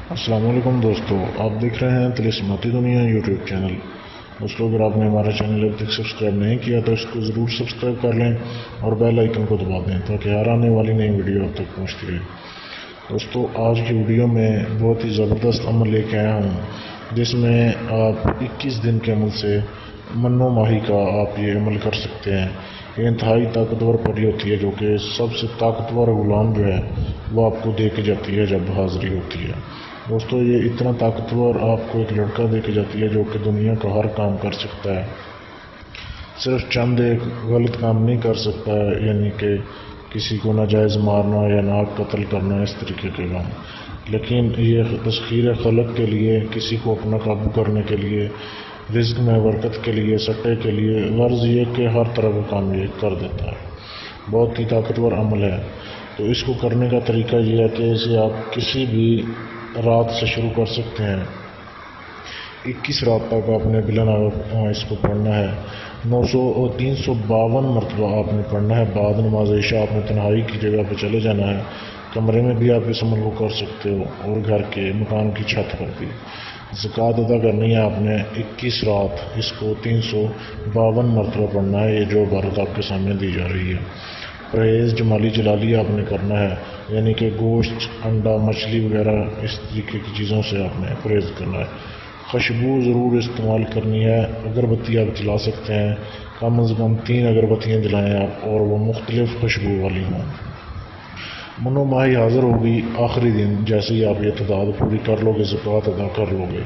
السلام علیکم دوستو، آپ دیکھ رہے ہیں طلسماتی دنیا یوٹیوب چینل۔ دوستو، اگر آپ نے ہمارا چینل اب تک سبسکرائب نہیں کیا تو اس کو ضرور سبسکرائب کر لیں اور بیل آئیکن کو دبا دیں تاکہ ہر آنے والی نئی ویڈیو آپ تک پہنچتی رہے۔ دوستو، آج کی ویڈیو میں بہت ہی زبردست عمل لے کے آیا ہوں جس میں آپ 21 دن کے عمل سے منو ماہی کا آپ یہ عمل کر سکتے ہیں۔ یہ انتہائی طاقتور پری ہوتی ہے جو کہ سب سے طاقتور غلام جو ہے وہ آپ کو دے کے جاتی ہے جب حاضری ہوتی ہے۔ دوستو، یہ اتنا طاقتور آپ کو ایک لڑکا دے کے جاتی ہے جو کہ دنیا کا ہر کام کر سکتا ہے، صرف چند ایک غلط کام نہیں کر سکتا ہے، یعنی کہ کسی کو ناجائز مارنا یا ناک قتل کرنا، اس طریقے کے کام۔ لیکن یہ تسخیر خلق کے لیے، کسی کو اپنا قابو کرنے کے لیے، رزق میں برکت کے لیے، سٹے کے لیے، غرض یہ کہ ہر طرح کا کام یہ کر دیتا ہے۔ بہت ہی طاقتور عمل ہے۔ تو اس کو کرنے کا طریقہ یہ ہے کہ اسے آپ کسی بھی رات سے شروع کر سکتے ہیں۔ 21 رات تک آپ نے بلا اس کو پڑھنا ہے۔ 352 مرتبہ آپ نے پڑھنا ہے۔ بعد نماز عشاء آپ نے تنہائی کی جگہ پہ چلے جانا ہے۔ کمرے میں بھی آپ اس عمل کو کر سکتے ہو اور گھر کے مکان کی چھت پر بھی۔ زکوٰۃ ادا کرنی ہے آپ نے 21 رات، اس کو 352 مرتبہ پڑھنا ہے۔ یہ جو عبارت آپ کے سامنے دی جا رہی ہے۔ پرہیز جمالی جلالی آپ نے کرنا ہے، یعنی کہ گوشت، انڈا، مچھلی وغیرہ اس طریقے کی چیزوں سے آپ نے پرہیز کرنا ہے۔ خوشبو ضرور استعمال کرنی ہے۔ اگربتی آپ جلا سکتے ہیں، کم از کم 3 اگربتیاں جلائیں آپ، اور وہ مختلف خوشبو والی ہوں۔ منو ماہی حاضر ہوگی آخری دن، جیسے ہی آپ یہ تعداد پوری کر لو گے، زکوٰۃ ادا کر لو گے،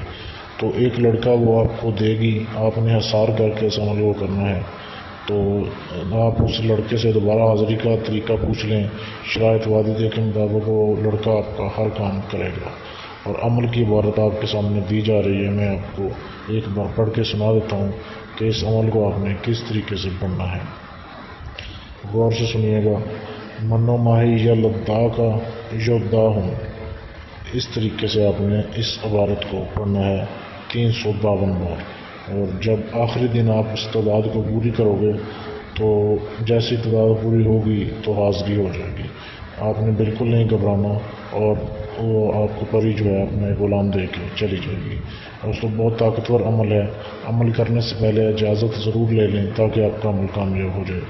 تو ایک لڑکا وہ آپ کو دے گی۔ آپ نے حصار کر کے اس عمل کو کرنا ہے۔ تو آپ اس لڑکے سے دوبارہ حاضری کا طریقہ پوچھ لیں، شرائط وعدے کے مطابق وہ لڑکا آپ کا ہر کام کرے گا۔ اور عمل کی عبارت آپ کے سامنے دی جا رہی ہے، میں آپ کو ایک بار پڑھ کے سنا دیتا ہوں کہ اس عمل کو آپ نے کس طریقے سے پڑھنا ہے۔ غور سے سنیے گا۔ منو ماہی یا لداخ یودا ہوں، اس طریقے سے آپ نے اس عبارت کو پڑھنا ہے 352 بار۔ اور جب آخری دن آپ اس تعداد کو پوری کرو گے تو جیسی تعداد پوری ہوگی تو حاضری ہو جائے گی۔ آپ نے بالکل نہیں گھبرانا، اور وہ آپ کو پری جو ہے اپنے غلام دے کے چلی جائے گی۔ اور اس کو بہت طاقتور عمل ہے۔ عمل کرنے سے پہلے اجازت ضرور لے لیں تاکہ آپ کا عمل کامیاب ہو جائے۔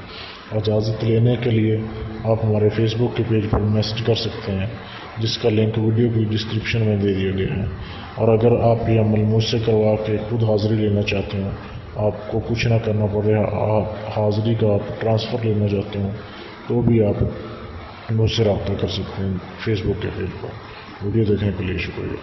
اجازت لینے کے لیے آپ ہمارے فیس بک کے پیج پر میسج کر سکتے ہیں، جس کا لنک ویڈیو کی ڈسکرپشن میں دے دیا گیا ہے۔ اور اگر آپ یہ عمل مجھ سے کروا کے خود حاضری لینا چاہتے ہوں، آپ کو کچھ نہ کرنا پڑے، آپ حاضری کا آپ ٹرانسفر لینا چاہتے ہوں، تو بھی آپ مجھ سے رابطہ کر سکتے ہیں فیس بک کے پیج پر۔ ویڈیو دیکھنے کے لیے شکریہ۔